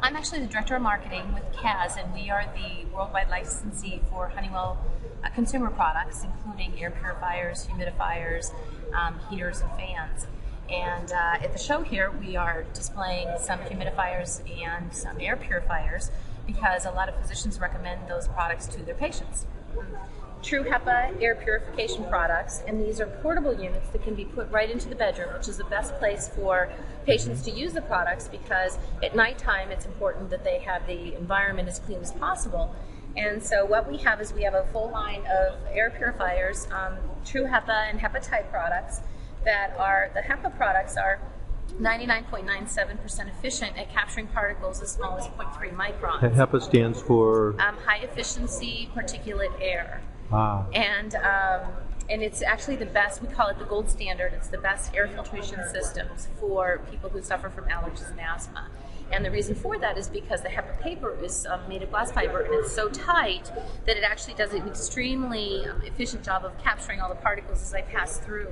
I'm actually the Director of Marketing with CAAAI, and we are the worldwide licensee for HoneyWell consumer products, including air purifiers, humidifiers, heaters, and fans. And at the show here, we are displaying some humidifiers and some air purifiers because a lot of physicians recommend those products to their patients. True HEPA air purification products, and these are portable units that can be put right into the bedroom, which is the best place for patients to use the products because at nighttime it's important that they have the environment as clean as possible. And so what we have is we have a full line of air purifiers, True HEPA and HEPA type products that are, the HEPA products are 99.97% efficient at capturing particles as small as 0.3 microns. And HEPA stands for? High efficiency particulate air. Ah. And it's actually the best, we call it the gold standard, it's the best air filtration systems for people who suffer from allergies and asthma. And the reason for that is because the HEPA paper is made of glass fiber and it's so tight that it actually does an extremely efficient job of capturing all the particles as they pass through.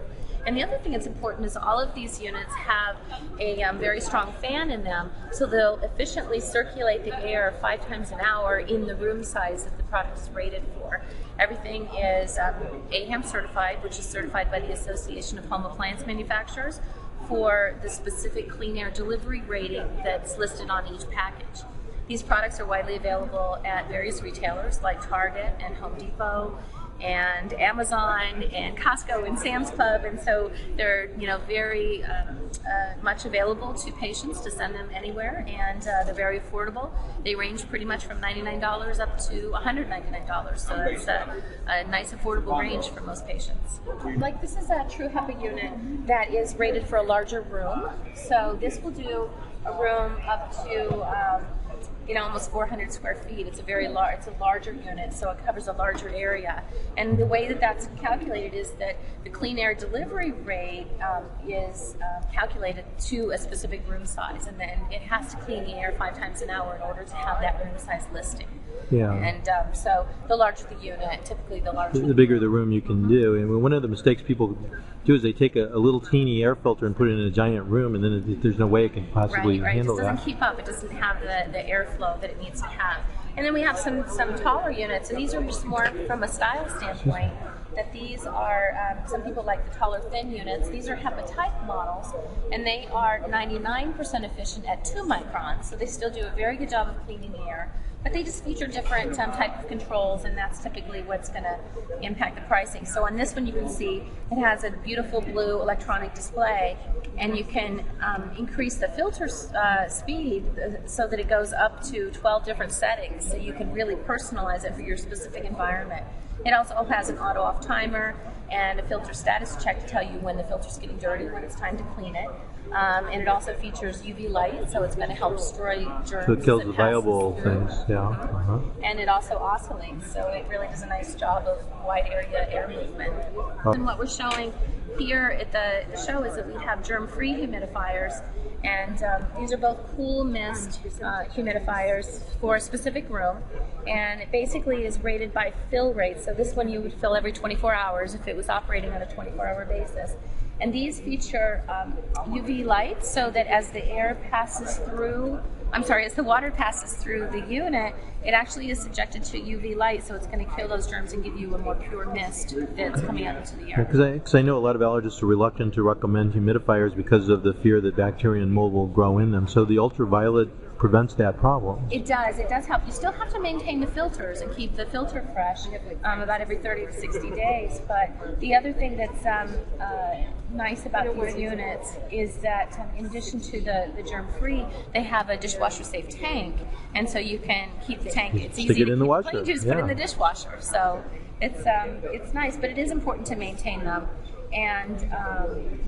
And the other thing that's important is all of these units have a very strong fan in them, so they'll efficiently circulate the air 5 times an hour in the room size that the product is rated for. Everything is AHAM certified, which is certified by the Association of Home Appliance Manufacturers, for the specific clean air delivery rating that's listed on each package. These products are widely available at various retailers like Target and Home Depot and Amazon and Costco and Sam's Club, and so they're very much available to patients to send them anywhere, and they're very affordable. They range pretty much from $99 up to $199, so it's a nice affordable range for most patients. Like this is a True HEPA unit that is rated for a larger room, so this will do a room up to almost 400 square feet. It's a very large, it's a larger unit, so it covers a larger area. And the way that that's calculated is that the clean air delivery rate is calculated to a specific room size, and then it has to clean the air 5 times an hour in order to have that room size listing. Yeah. And so the larger the unit, typically the larger the bigger the room you can do. And one of the mistakes people do is they take a little teeny air filter and put it in a giant room, and then there's no way it can possibly handle that. It doesn't keep up. It doesn't have the airflow that it needs to have. And then we have some taller units, and these are just more from a style standpoint. That these are, some people like the taller thin units. These are HEPA type models, and they are 99% efficient at 2 microns, so they still do a very good job of cleaning the air. But they just feature different type of controls, and that's typically what's going to impact the pricing. So on this one you can see it has a beautiful blue electronic display, and you can increase the filter speed so that it goes up to 12 different settings, so you can really personalize it for your specific environment. It also has an auto-off timer and a filter status check to tell you when the filter's getting dirty, when it's time to clean it. And it also features UV light, so it's going to help destroy germs. So it kills the viable things, yeah. And it also oscillates, so it really does a nice job of wide area air movement. And what we're showing here at the show is that we have germ-free humidifiers, and these are both cool mist humidifiers for a specific room, and it basically is rated by fill rate. So this one you would fill every 24 hours if it was operating on a 24-hour basis. And these feature UV light, so that as the as the water passes through the unit, it actually is subjected to UV light, so it's going to kill those germs and give you a more pure mist that's coming out into the air. Because I know a lot of allergists are reluctant to recommend humidifiers because of the fear that bacteria and mold will grow in them. So the ultraviolet prevents that problem. It does help. You still have to maintain the filters and keep the filter fresh about every 30 to 60 days. But the other thing that's nice about these units is that in addition to the germ-free, they have a dishwasher-safe tank, and so you can keep the tank. It's easy to keep clean. You just put it in the dishwasher. So it's nice, but it is important to maintain them. And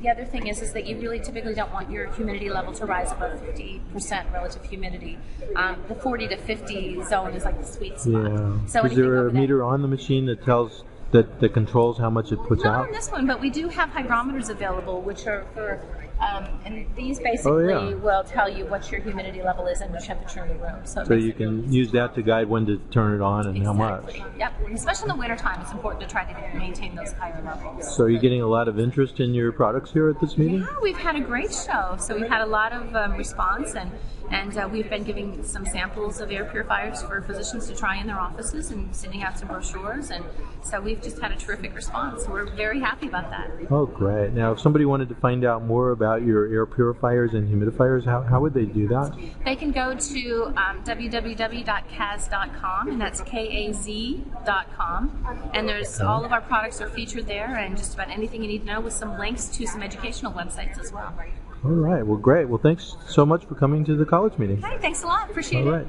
the other thing is that you really typically don't want your humidity level to rise above 50% relative humidity. The 40 to 50 zone is like the sweet spot. Yeah. So is there a meter on the machine that tells that controls how much it puts Not out? on this one, but we do have hygrometers available, which are for, and these basically will tell you what your humidity level is and your temperature in the room. So you can use that to guide when to turn it on and how much. Yep, especially in the wintertime, it's important to try to maintain those higher levels. So are you getting a lot of interest in your products here at this meeting? Yeah, we've had a great show. So we've had a lot of response, and we've been giving some samples of air purifiers for physicians to try in their offices and sending out some brochures, and so we've just had a terrific response. We're very happy about that. Oh, great. Now, if somebody wanted to find out more about your air purifiers and humidifiers, how would they do that? They can go to www.kaz.com, and that's KAZ.com, and there's all of our products are featured there, and just about anything you need to know, with some links to some educational websites as well. All right. Well, great. Well, thanks so much for coming to the college meeting. Hey, thanks a lot. Appreciate it. All right.